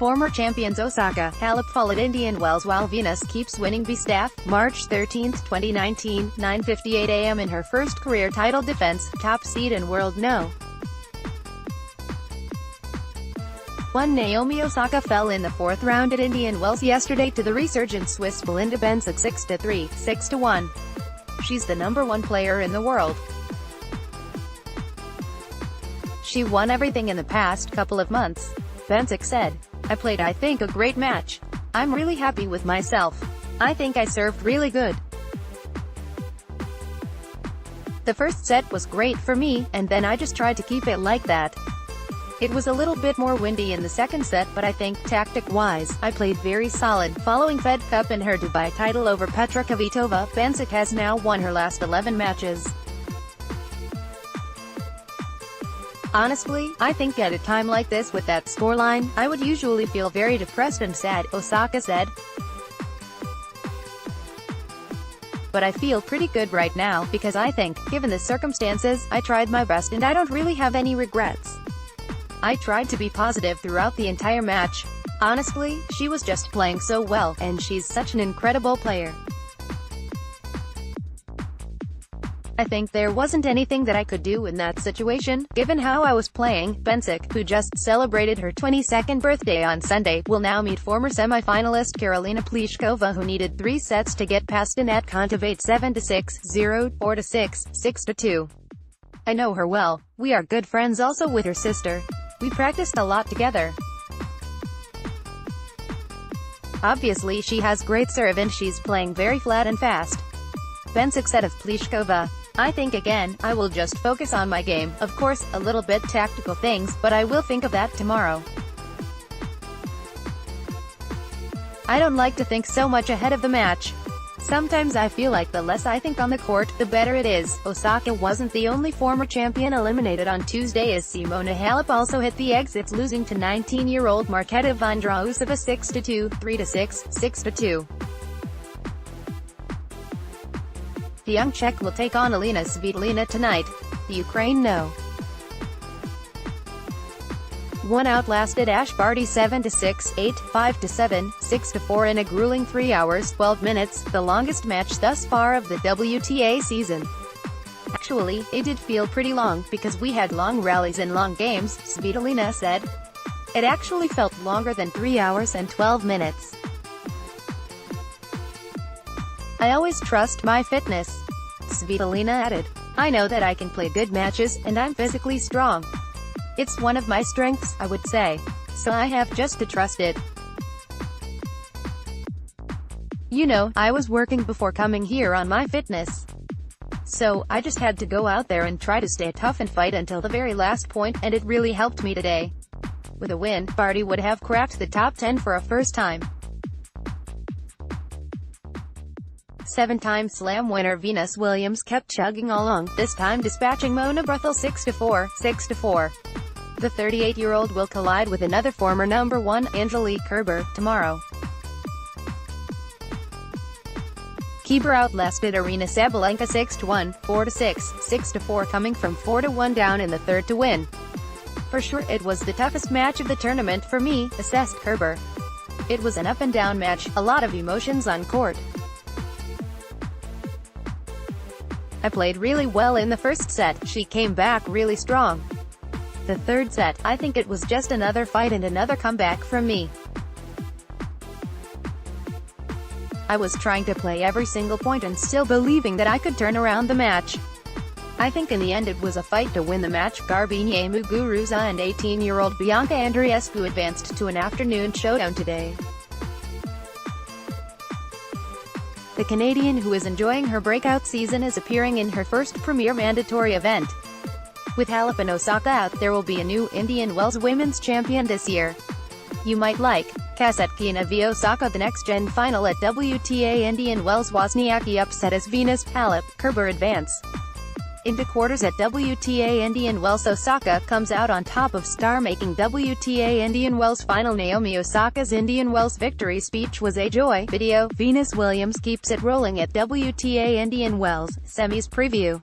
Former champions Osaka, Halep fall at Indian Wells while Venus keeps Winningby staff. March 13, 2019, 9:58 a.m. in her first career title defense, top seed in world No. 1 Naomi Osaka fell in the fourth round at Indian Wells yesterday to the resurgent Swiss Belinda Bencic 6-3, 6-1. She's the #1 player in the world. She won everything in the past couple of months. Bencic said, "I played I think a great match. I'm really happy with myself. I think I served really good. The first set was great for me, and then I just tried to keep it like that. It was a little bit more windy in the second set, but I think, tactic-wise, I played very solid." Following Fed Cup and her Dubai title over Petra Kvitova, Bencic has now won her last 11 matches. "Honestly, I think at a time like this with that scoreline, I would usually feel very depressed and sad," Osaka said. "But I feel pretty good right now, because I think, given the circumstances, I tried my best and I don't really have any regrets. I tried to be positive throughout the entire match. Honestly, she was just playing so well, and she's such an incredible player. I think there wasn't anything that I could do in that situation, given how I was playing." Bencic, who just celebrated her 22nd birthday on Sunday, will now meet former semi-finalist Karolina Pliskova, who needed 3 sets to get past Anett Kontaveit 7-6, 0, 4-6, 6-2. "I know her well. We are good friends also with her sister. We practiced a lot together. Obviously she has great serve and she's playing very flat and fast." Bencic said of Pliskova, "I think again, I will just focus on my game, of course, a little bit tactical things, but I will think of that tomorrow. I don't like to think so much ahead of the match. Sometimes I feel like the less I think on the court, the better it is." Osaka wasn't the only former champion eliminated on Tuesday, as Simona Halep also hit the exits, losing to 19-year-old Marketa Vondrousova 6-2, 3-6, 6-2. The young Czech will take on Alina Svitolina tonight. The Ukraine No. 1 outlasted Ash Barty 7-6, 8, 5-7, 6-4 in a grueling 3 hours, 12 minutes, the longest match thus far of the WTA season. "Actually, it did feel pretty long, because we had long rallies and long games," Svitolina said. "It actually felt longer than 3 hours and 12 minutes. I always trust my fitness." Svitolina added, "I know that I can play good matches, and I'm physically strong. It's one of my strengths, I would say. So I have just to trust it. You know, I was working before coming here on my fitness. So, I just had to go out there and try to stay tough and fight until the very last point, and it really helped me today." With a win, Barty would have cracked the top 10 for a first time. 7-time Slam winner Venus Williams kept chugging along, this time dispatching Mona Berthel 6-4, 6-4. The 38-year-old will collide with another former #1, Angelique Kerber, tomorrow. Kerber outlasted Aryna Sabalenka 6-1, 4-6, 6-4, coming from 4-1 down in the third to win. "For sure, it was the toughest match of the tournament for me," assessed Kerber. "It was an up-and-down match, a lot of emotions on court. I played really well in the first set, she came back really strong. The third set, I think it was just another fight and another comeback from me. I was trying to play every single point and still believing that I could turn around the match. I think in the end it was a fight to win the match." Garbiñe Muguruza and 18-year-old Bianca Andreescu advanced to an afternoon showdown today. The Canadian, who is enjoying her breakout season, is appearing in her first premier mandatory event. With Halep and Osaka out, there will be a new Indian Wells women's champion this year. You might like. Kasatkina v Osaka. The next-gen final at WTA Indian Wells. Wozniacki upset as Venus, Halep, Kerber advance into quarters at WTA Indian Wells. Osaka comes out on top of star-making WTA Indian Wells final. Naomi Osaka's Indian Wells victory speech was a joy. Video, Venus Williams keeps it rolling at WTA Indian Wells, semis preview.